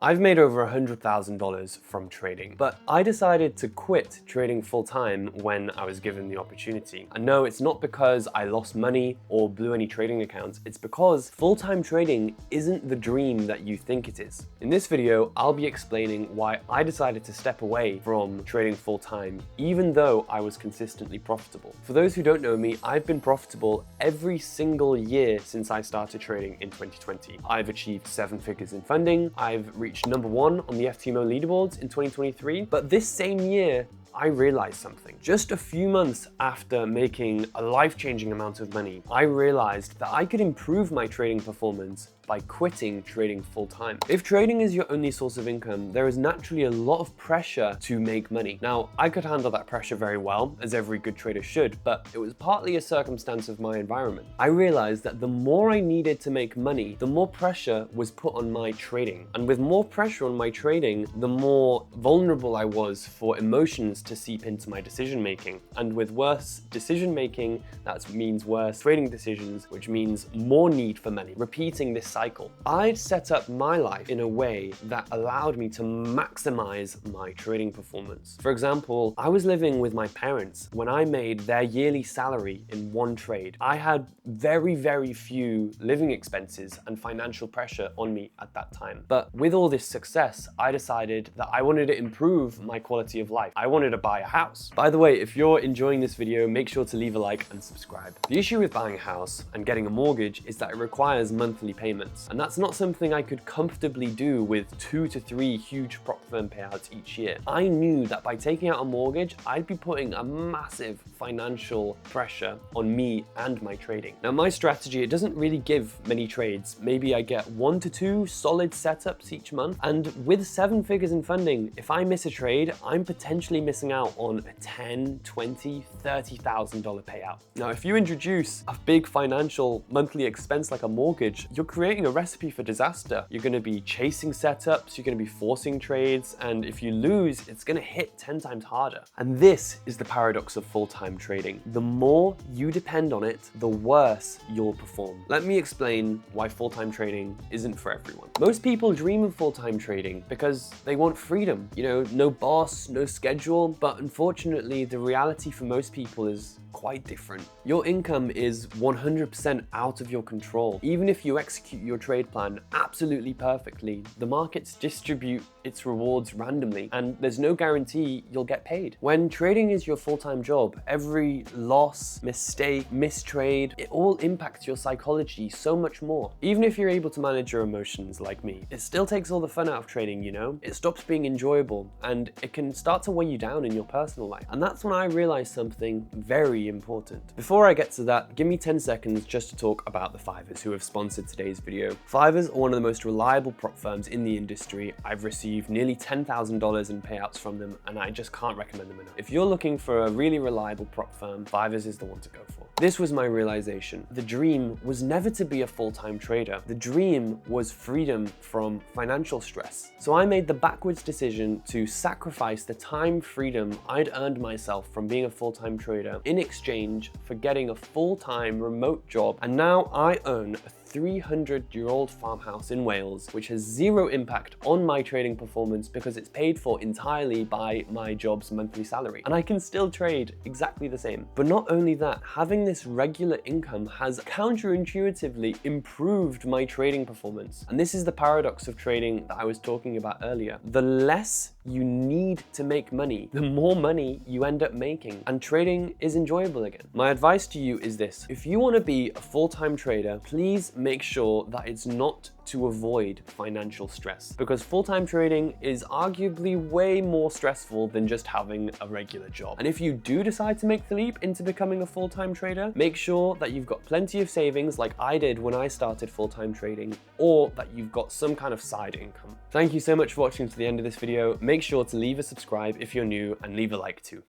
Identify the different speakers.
Speaker 1: I've made over $100,000 from trading, but I decided to quit trading full-time when I was given the opportunity. And no, it's not because I lost money or blew any trading accounts, it's because full-time trading isn't the dream that you think it is. In this video, I'll be explaining why I decided to step away from trading full-time, even though I was consistently profitable. For those who don't know me, I've been profitable every single year since I started trading in 2020. I've achieved 7 figures in funding, I've reached #1 on the FTMO leaderboards in 2023, but this same year, I realized something. Just a few months after making a life-changing amount of money, I realized that I could improve my trading performance by quitting trading full-time. If trading is your only source of income, there is naturally a lot of pressure to make money. Now, I could handle that pressure very well, as every good trader should, but it was partly a circumstance of my environment. I realized that the more I needed to make money, the more pressure was put on my trading. And with more pressure on my trading, the more vulnerable I was for emotions to seep into my decision-making. And with worse decision-making, that means worse trading decisions, which means more need for money, repeating this cycle. I'd set up my life in a way that allowed me to maximize my trading performance. For example, I was living with my parents when I made their yearly salary in one trade. I had very few living expenses and financial pressure on me at that time. But with all this success, I decided that I wanted to improve my quality of life. I wanted to buy a house. By the way, if you're enjoying this video, make sure to leave a like and subscribe. The issue with buying a house and getting a mortgage is that it requires monthly payments. And that's not something I could comfortably do with 2 to 3 huge prop firm payouts each year. I knew that by taking out a mortgage, I'd be putting a massive financial pressure on me and my trading. Now, my strategy, it doesn't really give many trades. Maybe I get 1 to 2 solid setups each month. And with 7 figures in funding, if I miss a trade, I'm potentially missing out on a $10,000, $20,000, $30,000 payout. Now, if you introduce a big financial monthly expense like a mortgage, you're creating a recipe for disaster. You're going to be chasing setups, you're going to be forcing trades, and if you lose, it's going to hit 10 times harder. And this is the paradox of full-time trading. The more you depend on it, the worse you'll perform. Let me explain why full-time trading isn't for everyone. Most people dream of full-time trading because they want freedom. You know, no boss, no schedule, but unfortunately, the reality for most people is quite different. Your income is 100% out of your control. Even if you execute your trade plan absolutely perfectly, the markets distribute its rewards randomly, and there's no guarantee you'll get paid. When trading is your full-time job, every loss, mistake, mistrade, it all impacts your psychology so much more. Even if you're able to manage your emotions like me, it still takes all the fun out of trading, you know? It stops being enjoyable, and it can start to weigh you down in your personal life. And that's when I realized something very important. Before I get to that, give me 10 seconds just to talk about the Fivers who have sponsored today's video. Fivers are one of the most reliable prop firms in the industry. I've received nearly $10,000 in payouts from them, and I just can't recommend them enough. If you're looking for a really reliable prop firm, Fivers is the one to go for. This was my realization. The dream was never to be a full-time trader. The dream was freedom from financial stress. So I made the backwards decision to sacrifice the time freedom I'd earned myself from being a full-time trader in exchange for getting a full-time remote job. And now I own a 300-year-old farmhouse in Wales, which has zero impact on my trading performance because it's paid for entirely by my job's monthly salary. And I can still trade exactly the same. But not only that, having this regular income has counterintuitively improved my trading performance. And this is the paradox of trading that I was talking about earlier. The less you need to make money, the more money you end up making, and trading is enjoyable again. My advice to you is this: if you want to be a full-time trader, please make sure that it's not to avoid financial stress, because full-time trading is arguably way more stressful than just having a regular job. And if you do decide to make the leap into becoming a full-time trader, make sure that you've got plenty of savings like I did when I started full-time trading, or that you've got some kind of side income. Thank you so much for watching to the end of this video. Make sure to leave a subscribe if you're new and leave a like too.